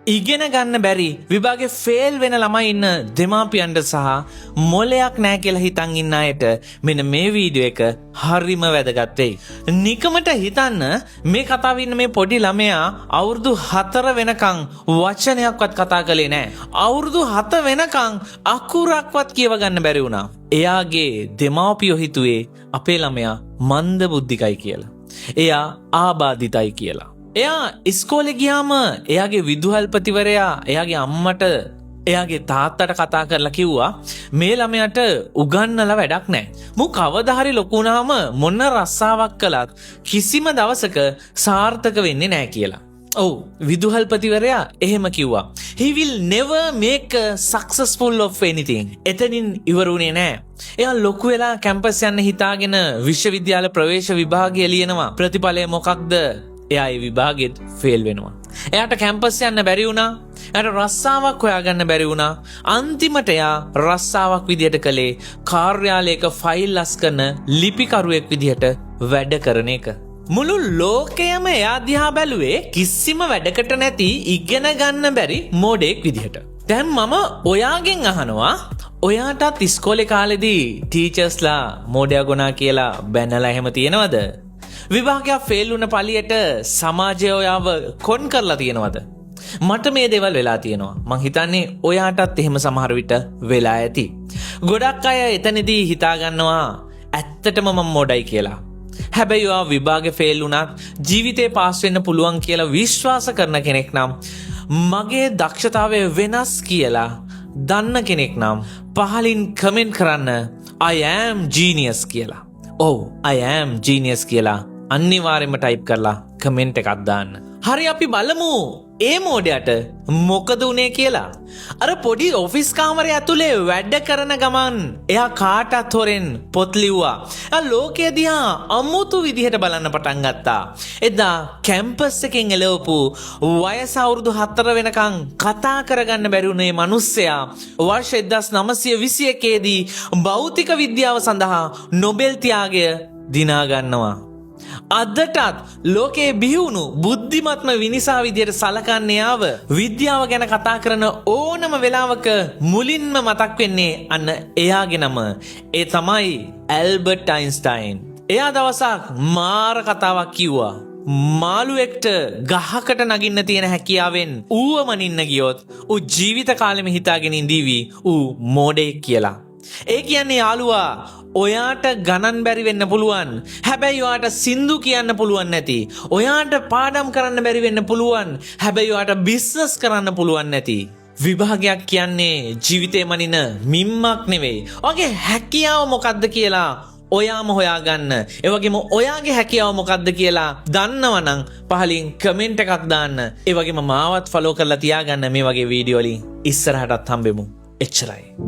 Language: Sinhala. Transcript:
ඉගෙන ගන්න බැරි විභාගේ ෆේල් වෙන ළමයි ඉන්න දෙමාපියන්ට සහ මොලයක් නැහැ කියලා හිතන් ඉන්න අයට මෙන්න මේ වීඩියෝ එක හරිම වැදගත් වෙයි. නිකමට හිතන්න මේ කතාවේ ඉන්න මේ පොඩි ළමයා අවුරුදු 4 වෙනකන් වචනයක්වත් කතා කළේ නැහැ. අවුරුදු 7 වෙනකන් අකුරක්වත් කියව ගන්න බැරි වුණා. එයාගේ දෙමාපියෝ හිතුවේ අපේ ළමයා මන්ද බුද්ධිකයි කියලා. එයා ආබාධිතයි කියලා. එයා ඉස්කෝලේ ගියාම එයාගේ විදුහල්පතිවරයා එයාගේ අම්මට එයාගේ තාත්තට කතා කරලා කිව්වා මේ ළමයාට උගන්නලා වැඩක් නැහැ. මු කවදා හරි ලොකු වුණාම මොන රස්සාවක් කළත් කිසිම දවසක සාර්ථක වෙන්නේ නැහැ කියලා. ඔව් විදුහල්පතිවරයා එහෙම කිව්වා. He will never make a successful of anything. එතනින් ඉවරුනේ නැහැ. එයා ලොකු වෙලා කැම්පස් යන්න හිතාගෙන විශ්වවිද්‍යාල ප්‍රවේශ විභාගය ලියනවා. ප්‍රතිඵලය මොකක්ද? එයා ඒ විභාගෙත් ෆේල් වෙනවා. එයාට කැම්පස් යන්න බැරි වුණා. එයාට රස්සාවක් හොයාගන්න බැරි වුණා. අන්තිමට එයා රස්සාවක් විදියට කළේ කාර්යාලයක ෆයිල් ලස් කරන ලිපිකරුවෙක් විදියට වැඩ කරන එක. මුළු ලෝකයම එයා දිහා බැලුවේ කිසිම වැඩකට නැති ඉගෙන ගන්න බැරි මෝඩෙක් විදිහට. දැන් මම ඔයාගෙන් අහනවා ඔයාටත් ඉස්කෝලේ කාලෙදී ටීචර්ස්ලා මෝඩයා ගොනා කියලා බැනලා එහෙම තියෙනවද? විභාගයක් ෆේල් වුණ පළියට සමාජය ඔයාව කොන් කරලා තියෙනවද? මට මේ දේවල් වෙලා තියෙනවා. මං හිතන්නේ ඔයාටත් එහෙම සමහර විට වෙලා ඇති. ගොඩක් අය එතනදී හිතා ගන්නවා ඇත්තටම මම මොඩයි කියලා. හැබැයි ඔයා විභාගේ ෆේල් වුණත් ජීවිතේ පාස් වෙන්න පුළුවන් කියලා විශ්වාස කරන කෙනෙක් නම් මගේ දක්ෂතාවය වෙනස් කියලා දන්න කෙනෙක් නම් පහලින් කමෙන්ට් කරන්න I am genius කියලා. ඔව් I am genius කියලා අනිවාර්යයෙන්ම ටයිප් කරලා කමෙන්ට් එකක් දාන්න. හරි අපි බලමු ඒ මෝඩයට මොකද උනේ කියලා. අර පොඩි ඔෆිස් කාමරය ඇතුලේ වැඩ කරන ගමන් එයා කාටත් හොරෙන් පොත් ලිව්වා. එයා ලෝකය දිහා අමුතු විදිහට බලන්න පටන් ගත්තා. එදා කැම්පස් එකෙන් එළවපු වයස අවුරුදු 4 වෙනකන් කතා කරගන්න බැරි වුණේ මිනිස්සයා වර්ෂ 1921 දී භෞතික විද්‍යාව සඳහා නොබෙල් ත්‍යාගය දිනා ගන්නවා. අදටත් ලෝකයේ බිහිවුණු බුද්ධිමත්ම විනිසා විදියට සලකන්නේ ආව විද්‍යාව ගැන කතා කරන ඕනම වෙලාවක මුලින්ම මතක් වෙන්නේ අන්න එයාගේ නම. ඒ තමයි ඇල්බර්ට් අයින්ස්ටයින්. එයා දවසක් මාර කතාවක් කිව්වා. මාළුවෙක්ට ගහකට නගින්න තියෙන හැකියාවෙන් ඌව මනින්න ගියොත් ඌ ජීවිත කාලෙම හිතාගෙන ඉඳීවි ඌ මෝඩෙක් කියලා. ඒ කියන්නේ යාළුවා ඔයාට ගණන් බැරි වෙන්න පුළුවන්. හැබැයි ඔයාට සින්දු කියන්න පුළුවන් නැති. ඔයාට පාඩම් කරන්න බැරි වෙන්න පුළුවන්. හැබැයි ඔයාට බිස්නස් කරන්න පුළුවන් නැති. විභාගයක් කියන්නේ ජීවිතේ මනින මිම්මක් නෙවෙයි. ඔයාගේ හැකියාව මොකද්ද කියලා ඔයාම හොයාගන්න. ඒ වගේම ඔයාගේ හැකියාව මොකද්ද කියලා දන්නවනම් පහලින් කමෙන්ට් එකක් දාන්න. ඒ වගේම මාවත් ෆලෝ කරලා තියාගන්න මේ වගේ වීඩියෝ වලින් ඉස්සරහටත් හම්බෙමු. එච්චරයි.